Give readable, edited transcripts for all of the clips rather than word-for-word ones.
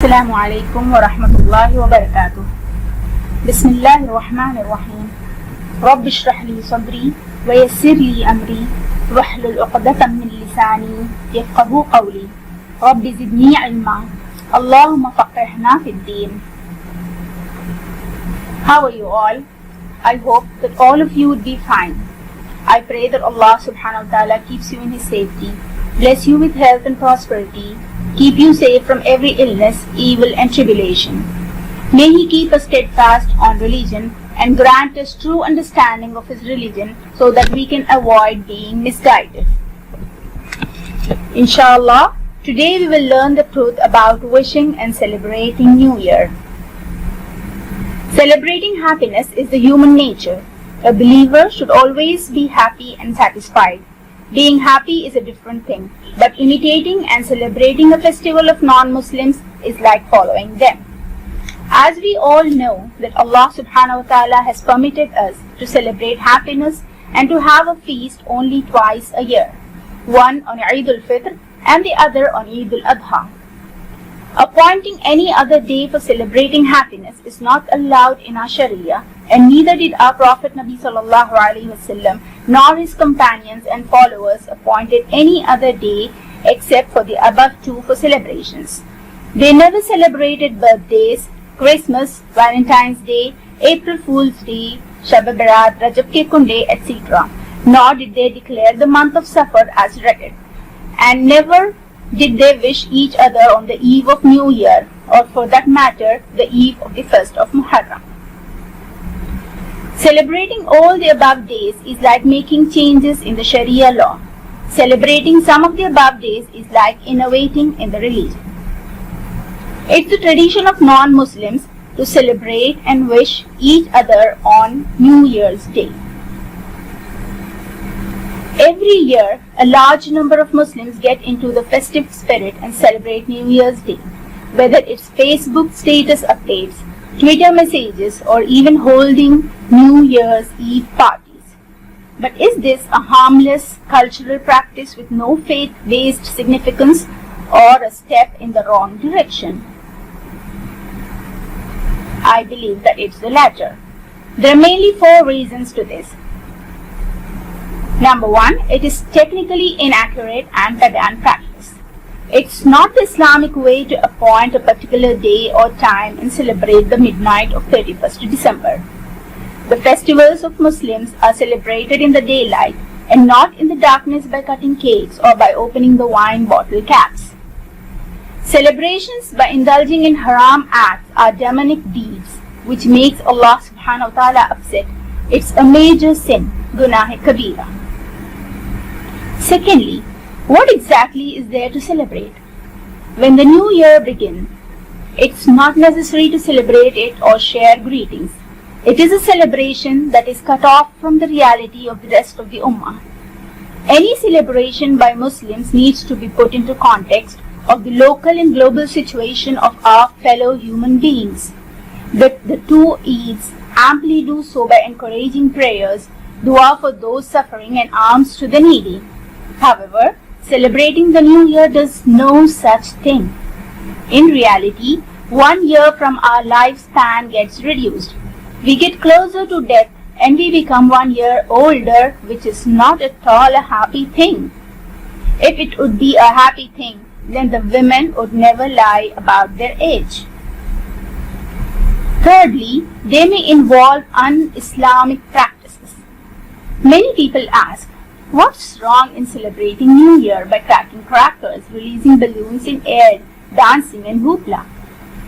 Assalamu alaikum wa rahmatullahi wa barakatuh. Bismillahir Rahmanir Rahim. Rabbi shrah li sadri wa yassir li amri wahlul 'uqdatam min lisani yafqahu qawli. Rabbi zidni ilma. Allahumma faqihna fid din. How are you all? I hope that all of you would be fine. I pray that Allah subhanahu wa ta'ala keeps you in His safety, bless you with health and prosperity, keep you safe from every illness, evil and tribulation. May He keep us steadfast on religion and grant us true understanding of His religion so that we can avoid being misguided. Inshallah, today we will learn the truth about wishing and celebrating New Year. Celebrating happiness is the human nature. A believer should always be happy and satisfied. Being happy is a different thing, but imitating and celebrating a festival of non-Muslims is like following them. As we all know that Allah subhanahu wa ta'ala has permitted us to celebrate happiness and to have a feast only twice a year, one on Eid al-Fitr and the other on Eid al-Adha. Appointing any other day for celebrating happiness is not allowed in our Sharia, and neither did our Prophet Nabi sallallahu alaihi wasallam nor his companions and followers appointed any other day except for the above two for celebrations. They never celebrated birthdays, Christmas, Valentine's Day, April Fool's Day, Shab Barat, Rajab ke Kunde, etc. Nor did they declare the month of Safar as dreaded, and never did they wish each other on the eve of New Year, or for that matter, the eve of the first of Muharram. Celebrating all the above days is like making changes in the Sharia law. Celebrating some of the above days is like innovating in the religion. It's the tradition of non-Muslims to celebrate and wish each other on New Year's Day. Every year, a large number of Muslims get into the festive spirit and celebrate New Year's Day, whether it's Facebook status updates, Twitter messages, or even holding New Year's Eve parties. But is this a harmless cultural practice with no faith-based significance or a step in the wrong direction? I believe that it's the latter. There are mainly four reasons to this. Number one, it is technically inaccurate and pedant practice. It's not the Islamic way to appoint a particular day or time and celebrate the midnight of 31st December. The festivals of Muslims are celebrated in the daylight and not in the darkness by cutting cakes or by opening the wine bottle caps. Celebrations by indulging in haram acts are demonic deeds which makes Allah subhanahu wa ta'ala upset. It's a major sin, Gunah-e-Kabira. Secondly, what exactly is there to celebrate? When the new year begins, it's not necessary to celebrate it or share greetings. It is a celebration that is cut off from the reality of the rest of the Ummah. Any celebration by Muslims needs to be put into context of the local and global situation of our fellow human beings. The two Eids amply do so by encouraging prayers, dua for those suffering and alms to the needy. However, celebrating the new year does no such thing. In reality, 1 year from our lifespan gets reduced. We get closer to death and we become 1 year older, which is not at all a happy thing. If it would be a happy thing, then the women would never lie about their age. Thirdly, they may involve un-Islamic practices. Many people ask, what's wrong in celebrating New Year by cracking crackers, releasing balloons in air, dancing and hoopla?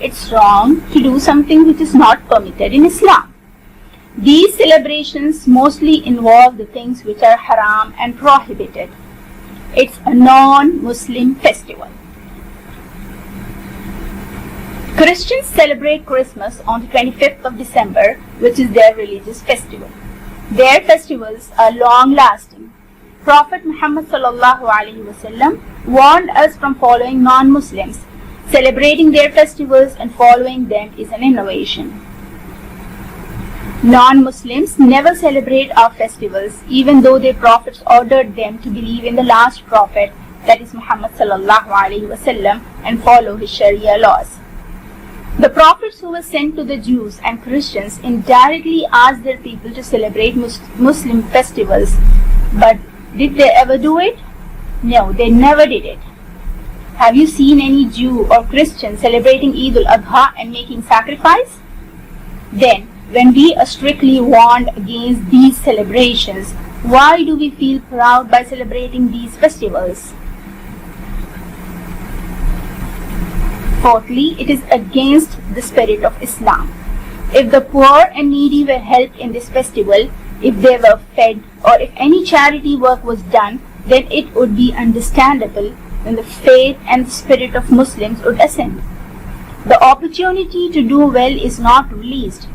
It's wrong to do something which is not permitted in Islam. These celebrations mostly involve the things which are haram and prohibited. It's a non-Muslim festival. Christians celebrate Christmas on the 25th of December, which is their religious festival. Their festivals are long-lasting. Prophet Muhammad sallallahu alaihi wasallam warned us from following non-Muslims. Celebrating their festivals and following them is an innovation. Non-Muslims never celebrate our festivals, even though their prophets ordered them to believe in the last prophet, that is Muhammad sallallahu alaihi wasallam, and follow his Sharia laws. The prophets who were sent to the Jews and Christians indirectly asked their people to celebrate Muslim festivals. But did they ever do it? No, they never did it. Have you seen any Jew or Christian celebrating Eid al-Adha and making sacrifice? Then, when we are strictly warned against these celebrations, why do we feel proud by celebrating these festivals? Fourthly, it is against the spirit of Islam. If the poor and needy were helped in this festival, if they were fed, or if any charity work was done, then it would be understandable when the faith and the spirit of Muslims would ascend. The opportunity to do well is not released.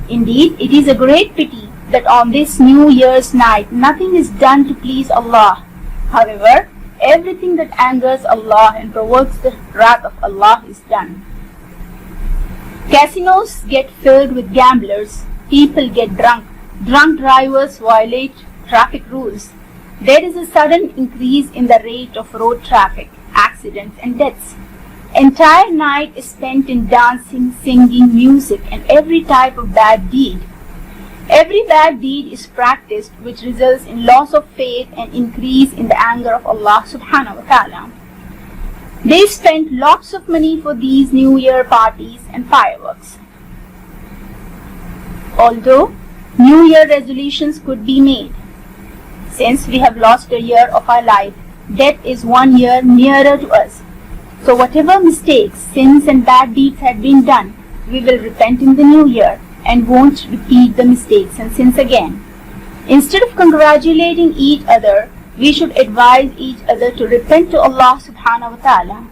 Indeed, it is a great pity that on this New Year's night nothing is done to please Allah. However, everything that angers Allah and provokes the wrath of Allah is done. Casinos get filled with gamblers, people get drunk, drunk drivers violate traffic rules. There is a sudden increase in the rate of road traffic, accidents and deaths. Entire night is spent in dancing, singing, music and every type of bad deed. Every bad deed is practiced which results in loss of faith and increase in the anger of Allah subhanahu wa ta'ala. They spent lots of money for these New Year parties and fireworks. Although New Year resolutions could be made, since we have lost a year of our life, death is 1 year nearer to us. So whatever mistakes, sins and bad deeds had been done, we will repent in the new year and won't repeat the mistakes and sins again. Instead of congratulating each other, we should advise each other to repent to Allah subhanahu wa ta'ala.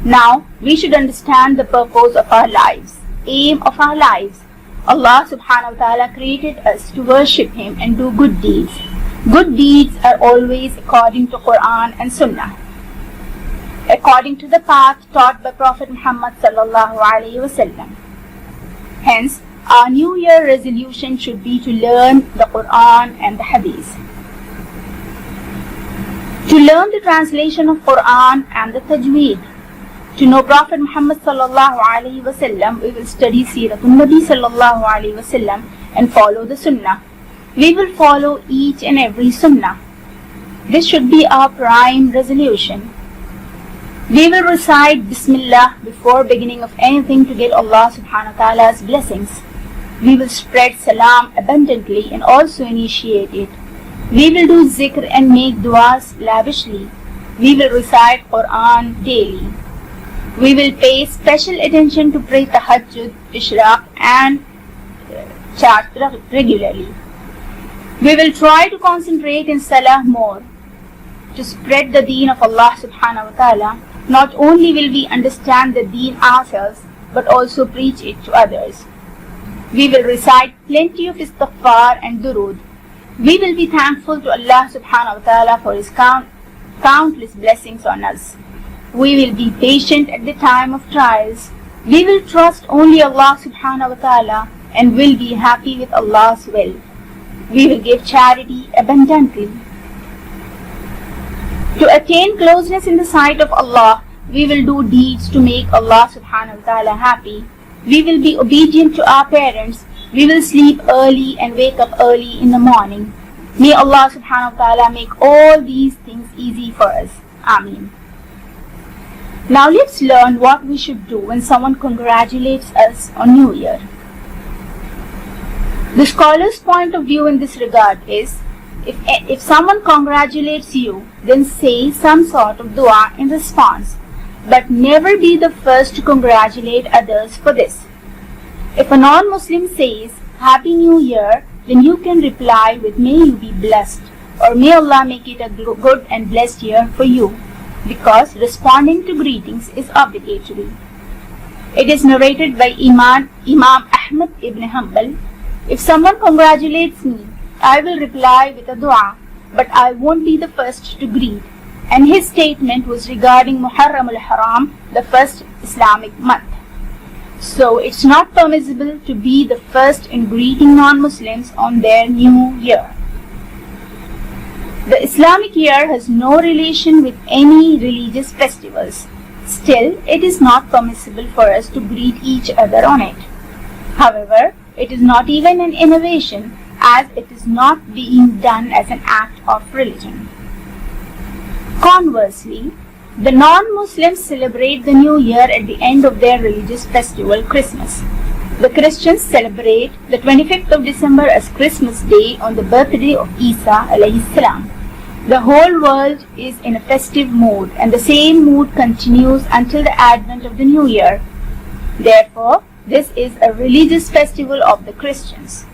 Now, we should understand the purpose of our lives, aim of our lives. Allah subhanahu wa ta'ala created us to worship Him and do good deeds. Good deeds are always according to Quran and Sunnah, according to the path taught by Prophet Muhammad sallallahu alaihi wasallam. Hence, our New Year resolution should be to learn the Quran and the Hadith. To learn the translation of Quran and the Tajweed. To know Prophet Muhammad sallallahu alaihi wasallam, we will study Siratul Nabi sallallahu alaihi wasallam and follow the Sunnah. We will follow each and every Sunnah. This should be our prime resolution. We will recite Bismillah before beginning of anything to get Allah subhanahu wa ta'ala's blessings. We will spread salam abundantly and also initiate it. We will do zikr and make du'as lavishly. We will recite Quran daily. We will pay special attention to pray tahajjud, ishraq and chart regularly. We will try to concentrate in salah more to spread the deen of Allah subhanahu wa ta'ala. Not only will we understand the deen ourselves, but also preach it to others. We will recite plenty of istighfar and durood. We will be thankful to Allah subhanahu wa ta'ala for His countless blessings on us. We will be patient at the time of trials. We will trust only Allah subhanahu wa ta'ala and will be happy with Allah's will. We will give charity abundantly. To attain closeness in the sight of Allah, we will do deeds to make Allah subhanahu wa ta'ala happy. We will be obedient to our parents. We will sleep early and wake up early in the morning. May Allah subhanahu wa ta'ala make all these things easy for us. Ameen. Now let's learn what we should do when someone congratulates us on New Year. The scholar's point of view in this regard is, if someone congratulates you, then say some sort of dua in response, but never be the first to congratulate others for this. If a non-Muslim says, Happy New Year, then you can reply with, May you be blessed, or may Allah make it a good and blessed year for you, because responding to greetings is obligatory. It is narrated by Imam Ahmad ibn Hanbal, if someone congratulates me, I will reply with a dua, but I won't be the first to greet. And his statement was regarding Muharram al-Haram, the first Islamic month. So it's not permissible to be the first in greeting non-Muslims on their new year. The Islamic year has no relation with any religious festivals. Still, it is not permissible for us to greet each other on it. However, it is not even an innovation, as it is not being done as an act of religion. Conversely, the non-Muslims celebrate the New Year at the end of their religious festival, Christmas. The Christians celebrate the 25th of December as Christmas Day on the birthday of Isa alayhi salam. The whole world is in a festive mood, and the same mood continues until the advent of the New Year. Therefore, this is a religious festival of the Christians.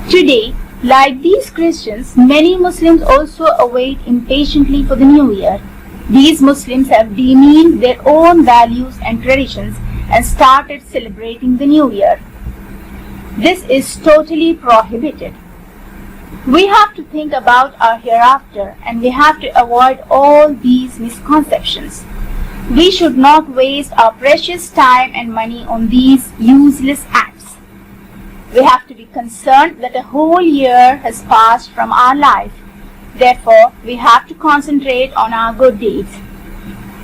Today, like these Christians, many Muslims also await impatiently for the New Year. These Muslims have demeaned their own values and traditions and started celebrating the New Year. This is totally prohibited. We have to think about our hereafter, and we have to avoid all these misconceptions. We should not waste our precious time and money on these useless acts. We have to be concerned that a whole year has passed from our life. Therefore, we have to concentrate on our good deeds.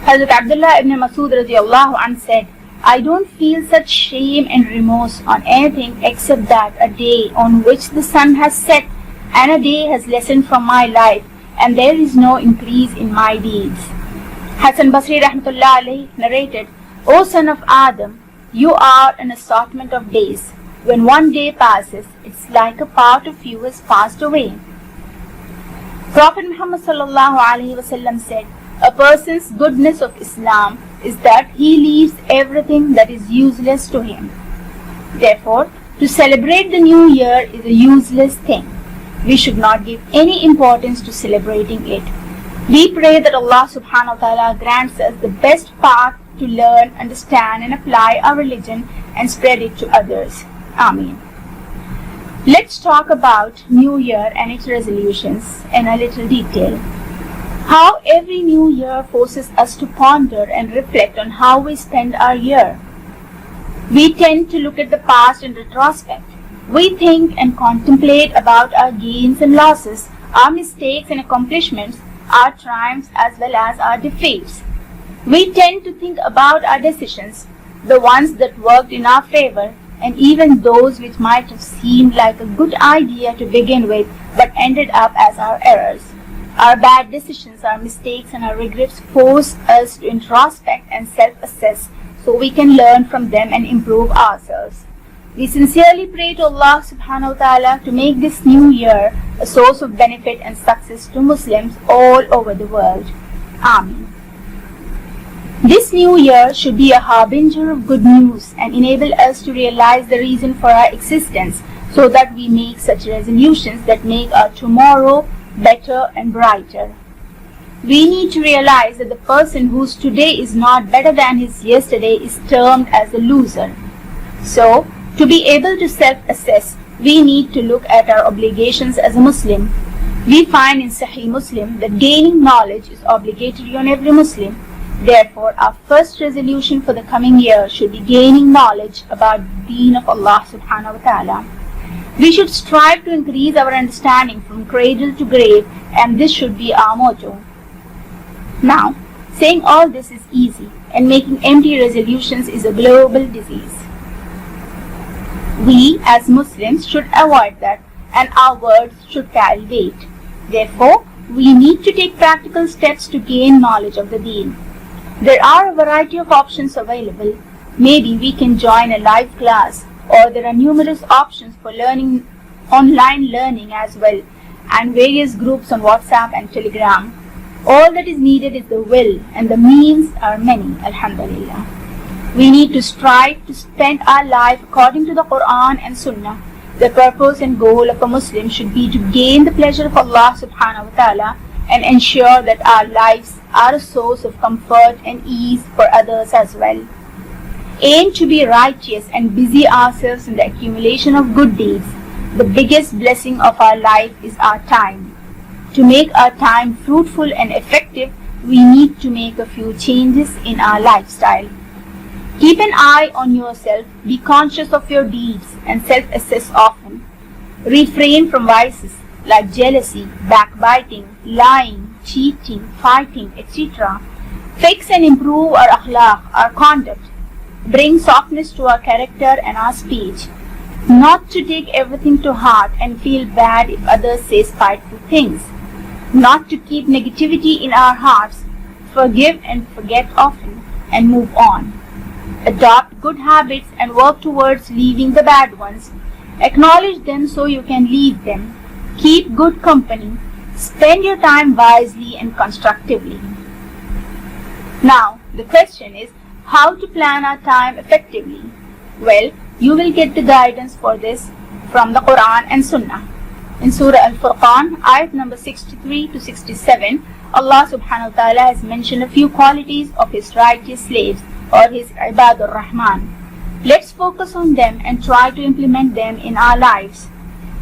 Hazrat Abdullah ibn Masud radiallahu anh said, I don't feel such shame and remorse on anything except that a day on which the sun has set and a day has lessened from my life, and there is no increase in my deeds. Hassan Basri rahmatullah alayhi narrated, O son of Adam, you are an assortment of days. When one day passes, it's like a part of you has passed away. Prophet Muhammad sallallahu alaihi wasallam said, a person's goodness of Islam is that he leaves everything that is useless to him. Therefore, to celebrate the New Year is a useless thing. We should not give any importance to celebrating it. We pray that Allah subhanahu wa ta'ala grants us the best path to learn, understand and apply our religion and spread it to others. Ameen. Let's talk about New Year and its resolutions in a little detail. How every New Year forces us to ponder and reflect on how we spend our year. We tend to look at the past in retrospect. We think and contemplate about our gains and losses, our mistakes and accomplishments, our triumphs as well as our defeats. We tend to think about our decisions, the ones that worked in our favor, and even those which might have seemed like a good idea to begin with but ended up as our errors. Our bad decisions, our mistakes and our regrets force us to introspect and self-assess so we can learn from them and improve ourselves. We sincerely pray to Allah subhanahu wa ta'ala to make this new year a source of benefit and success to Muslims all over the world. Ameen. This new year should be a harbinger of good news and enable us to realize the reason for our existence so that we make such resolutions that make our tomorrow better and brighter. We need to realize that the person whose today is not better than his yesterday is termed as a loser. So, to be able to self-assess, we need to look at our obligations as a Muslim. We find in Sahih Muslim that gaining knowledge is obligatory on every Muslim. Therefore, our first resolution for the coming year should be gaining knowledge about the deen of Allah subhanahu wa ta'ala. We should strive to increase our understanding from cradle to grave, and this should be our motto. Now, saying all this is easy, and making empty resolutions is a global disease. We as Muslims should avoid that, and our words should carry weight. Therefore, we need to take practical steps to gain knowledge of the deen. There are a variety of options available. Maybe we can join a live class, or there are numerous options for learning, online learning as well, and various groups on WhatsApp and Telegram. All that is needed is the will, and the means are many, alhamdulillah. We need to strive to spend our life according to the Quran and Sunnah. The purpose and goal of a Muslim should be to gain the pleasure of Allah subhanahu wa ta'ala and ensure that our lives are a source of comfort and ease for others as well. Aim to be righteous and busy ourselves in the accumulation of good deeds. The biggest blessing of our life is our time. To make our time fruitful and effective, we need to make a few changes in our lifestyle. Keep an eye on yourself, be conscious of your deeds and self-assess often. Refrain from vices like jealousy, backbiting, lying, cheating, fighting, etc. Fix and improve our akhlaq, our conduct. Bring softness to our character and our speech. Not to take everything to heart and feel bad if others say spiteful things. Not to keep negativity in our hearts. Forgive and forget often and move on. Adopt good habits and work towards leaving the bad ones. Acknowledge them so you can leave them. Keep good company. Spend your time wisely and constructively. Now, the question is how to plan our time effectively. Well, you will get the guidance for this from the Quran and Sunnah. In Surah Al-Furqan, ayat number 63 to 67, Allah subhanahu wa ta'ala has mentioned a few qualities of His righteous slaves or His Ibadur Rahman. Let's focus on them and try to implement them in our lives.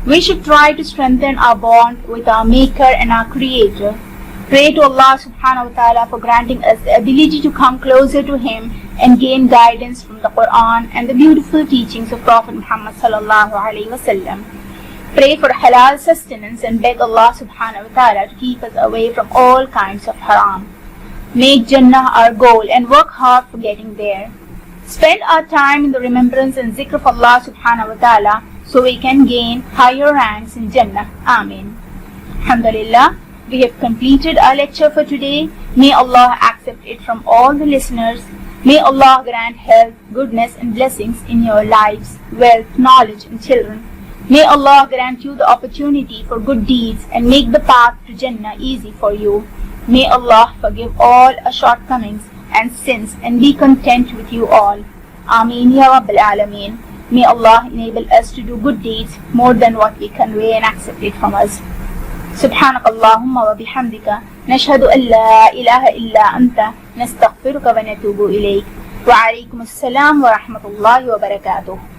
We should try to strengthen our bond with our Maker and our Creator. Pray to Allah subhanahu wa ta'ala for granting us the ability to come closer to Him and gain guidance from the Quran and the beautiful teachings of Prophet Muhammad sallallahu alaihi wasallam. Pray for halal sustenance and beg Allah subhanahu wa ta'ala to keep us away from all kinds of haram. Make Jannah our goal and work hard for getting there. Spend our time in the remembrance and zikr of Allah subhanahu wa ta'ala so we can gain higher ranks in Jannah. Amin. Alhamdulillah, we have completed our lecture for today. May Allah accept it from all the listeners. May Allah grant health, goodness and blessings in your lives, wealth, knowledge and children. May Allah grant you the opportunity for good deeds and make the path to Jannah easy for you. May Allah forgive all our shortcomings and sins and be content with you all. Ameen Ya Rabbil Alameen. May Allah enable us to do good deeds more than what we convey and accept it from us. سبحانك اللهم وبحمدك نشهد أن لا إله إلا أنت نستغفرك ونتوب إليك وعليكم السلام ورحمة الله وبركاته.